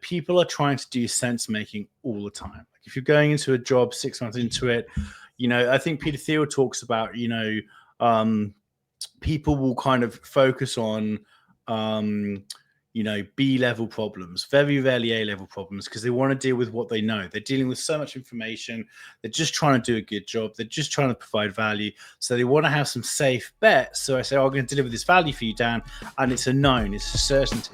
people are trying to do sense making all the time. Like if you're going into a job 6 months into it, I think Peter Thiel talks about, people will kind of focus on, B-level problems, very rarely A-level problems, because they want to deal with what they know. They're dealing with so much information. They're just trying to do a good job. They're just trying to provide value. So they want to have some safe bets. So I say, I'm going to deliver this value for you, Dan. And it's a known, it's a certainty.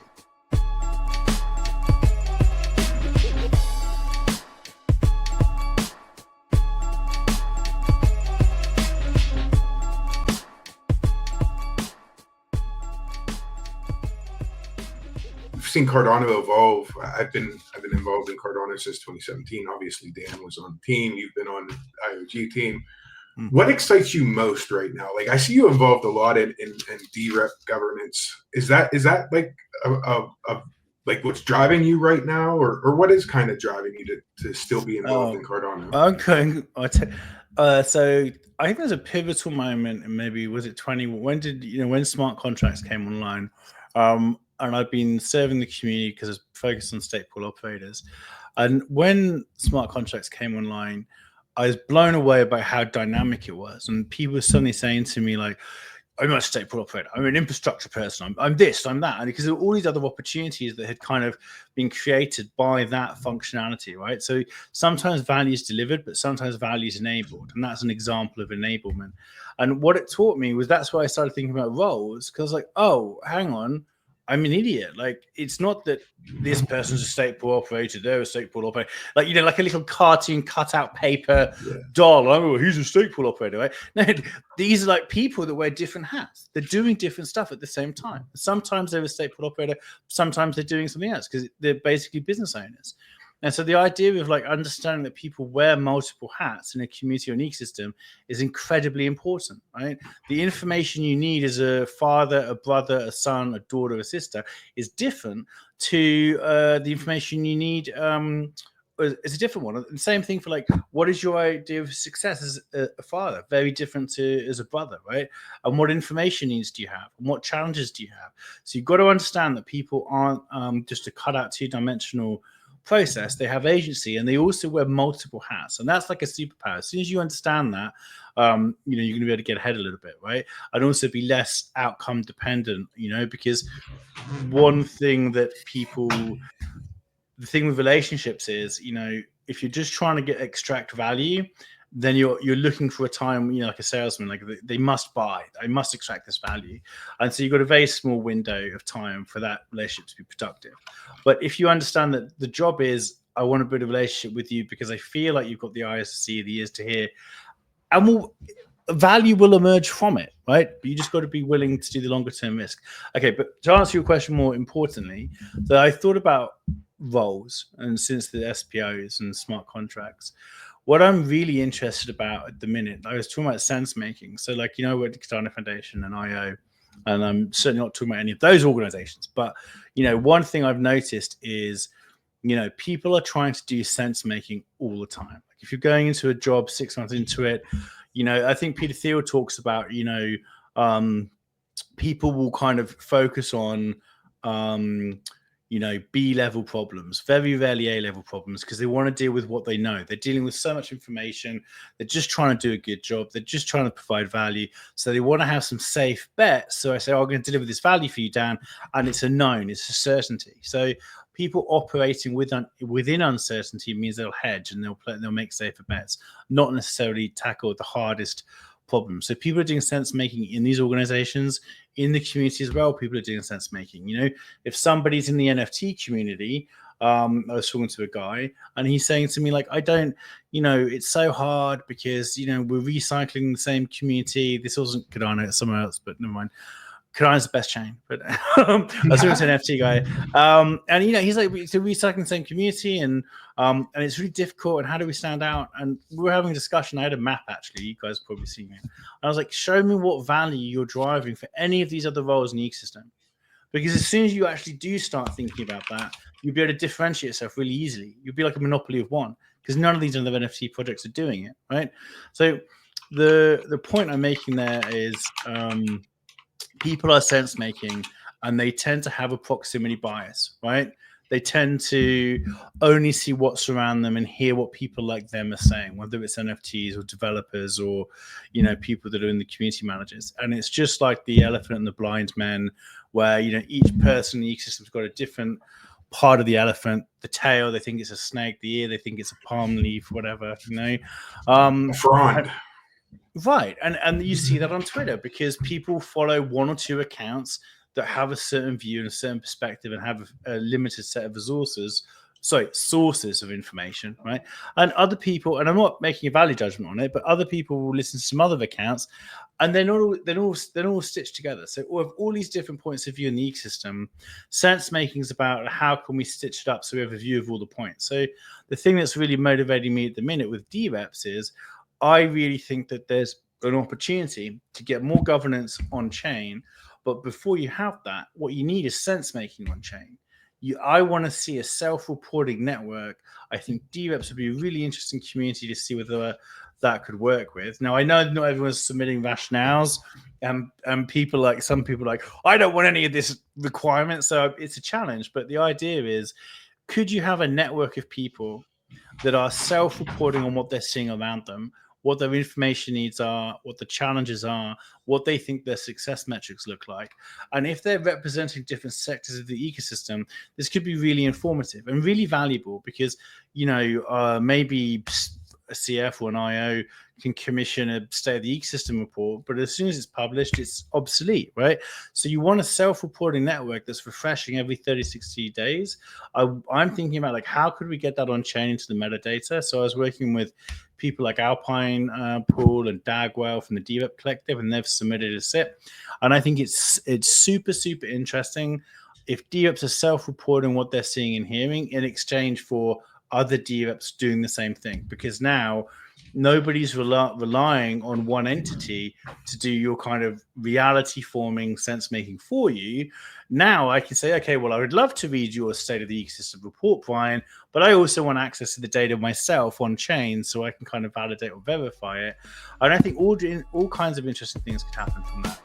Seen Cardano evolve. I've been involved in Cardano since 2017. Obviously, Dan was on the team. You've been on the IOG team. Mm-hmm. What excites you most right now? Like I see you involved a lot in DRep governance. Is that like like what's driving you right now, or what is kind of driving you to still be involved in Cardano? So I think there's a pivotal moment, and maybe was it 20? When did when smart contracts came online? And I've been serving the community because it's focused on stake pool operators. And when smart contracts came online, I was blown away by how dynamic it was. And people were suddenly saying to me, like, I'm not a stake pool operator. I'm an infrastructure person. I'm this, I'm that. And because there were all these other opportunities that had kind of been created by that functionality, right? So sometimes value is delivered, but sometimes value is enabled. And that's an example of enablement. And what it taught me was that's why I started thinking about roles, because like, oh, hang on. I'm an idiot. Like, it's not that this person's a stake pool operator, they're a stake pool operator. Like, like a little cartoon cutout paper doll. Oh, he's a stake pool operator, right? No, these are like people that wear different hats. They're doing different stuff at the same time. Sometimes they're a stake pool operator. Sometimes they're doing something else because they're basically business owners. And so the idea of like understanding that people wear multiple hats in a community or an ecosystem is incredibly important, right? The information you need as a father, a brother, a son, a daughter, a sister is different to the information you need. It's a different one. And the same thing for like, what is your idea of success as a father? Very different to as a brother, right? And what information needs do you have? And what challenges do you have? So you've got to understand that people aren't just a cutout two-dimensional process. They have agency, and they also wear multiple hats, and that's like a superpower. As soon as you understand that, you're going to be able to get ahead a little bit, right? And also be less outcome dependent, because one thing that the thing with relationships is, if you're just trying to extract value, then you're looking for a time, like a salesman, like they must buy, I must extract this value. And so you've got a very small window of time for that relationship to be productive. But if you understand that the job is, I want to build a relationship with you because I feel like you've got the eyes to see, the ears to hear, and value will emerge from it, right? But you just got to be willing to do the longer term risk. Okay, but to answer your question more importantly, so I thought about roles, and since the SPOs and smart contracts, what I'm really interested about at the minute, I was talking about sense making. So like, we're at the Cardano Foundation and IO, and I'm certainly not talking about any of those organizations. But, one thing I've noticed is, people are trying to do sense making all the time. Like if you're going into a job 6 months into it, I think Peter Thiel talks about, people will kind of focus on, B-level problems, very rarely A-level problems, because they want to deal with what they know. They're dealing with so much information. They're just trying to do a good job. They're just trying to provide value. So they want to have some safe bets. So I say, I'm going to deliver this value for you, Dan. And it's a known, it's a certainty. So people operating within uncertainty means they'll hedge and they'll make safer bets, not necessarily tackle the hardest problem. So people are doing sense making in these organizations, in the community as well. People are doing sense making. If somebody's in the NFT community, I was talking to a guy and he's saying to me, like, I don't, it's so hard because, we're recycling the same community. This wasn't Cardano, it's somewhere else, but never mind. Cardano's the best chain, but I was talking to an NFT guy, and he's like, we're recycling the same community, and it's really difficult. And how do we stand out? And we were having a discussion. I had a map actually. You guys probably seen it. I was like, show me what value you're driving for any of these other roles in the ecosystem, because as soon as you actually do start thinking about that, you'll be able to differentiate yourself really easily. You'll be like a monopoly of one, because none of these other NFT projects are doing it, right? So the point I'm making there is. People are sense making, and they tend to have a proximity bias, right? They tend to only see what's around them and hear what people like them are saying, whether it's NFTs or developers or, you know, people that are in the community managers. And it's just like the elephant and the blind men, where, you know, each person in the ecosystem's got a different part of the elephant. The tail, they think it's a snake. The ear, they think it's a palm leaf, whatever, you know. A frond. Right. And you see that on Twitter, because people follow one or two accounts that have a certain view and a certain perspective and have a limited set of sources of information, right? And other people, and I'm not making a value judgment on it, but other people will listen to some other accounts, and they're all stitched together. So with all these different points of view in the ecosystem, sense making is about how can we stitch it up so we have a view of all the points. So the thing that's really motivating me at the minute with DReps is I really think that there's an opportunity to get more governance on chain. But before you have that, what you need is sense making on chain. I want to see a self-reporting network. I think DReps would be a really interesting community to see whether that could work with. Now, I know not everyone's submitting rationales, and some people like, I don't want any of this requirement. So it's a challenge. But the idea is, could you have a network of people that are self-reporting on what they're seeing around them, what their information needs are, what the challenges are, what they think their success metrics look like. And if they're representing different sectors of the ecosystem, this could be really informative and really valuable, because, you know, maybe a CF or an IO can commission a state of the ecosystem report, but as soon as it's published, it's obsolete, right? So you want a self-reporting network that's refreshing every 30, 60 days. I'm thinking about, like, how could we get that on chain into the metadata? So I was working with people like Alpine Pool and Dagwell from the DRep Collective, and they've submitted a SIP. And I think it's super, super interesting if DReps are self-reporting what they're seeing and hearing in exchange for other DReps doing the same thing, because now nobody's relying on one entity to do your kind of reality forming sense making for you. Now I can say, okay, well, I would love to read your state of the ecosystem report, Brian, but I also want access to the data myself on chain so I can kind of validate or verify it. And I think all kinds of interesting things could happen from that.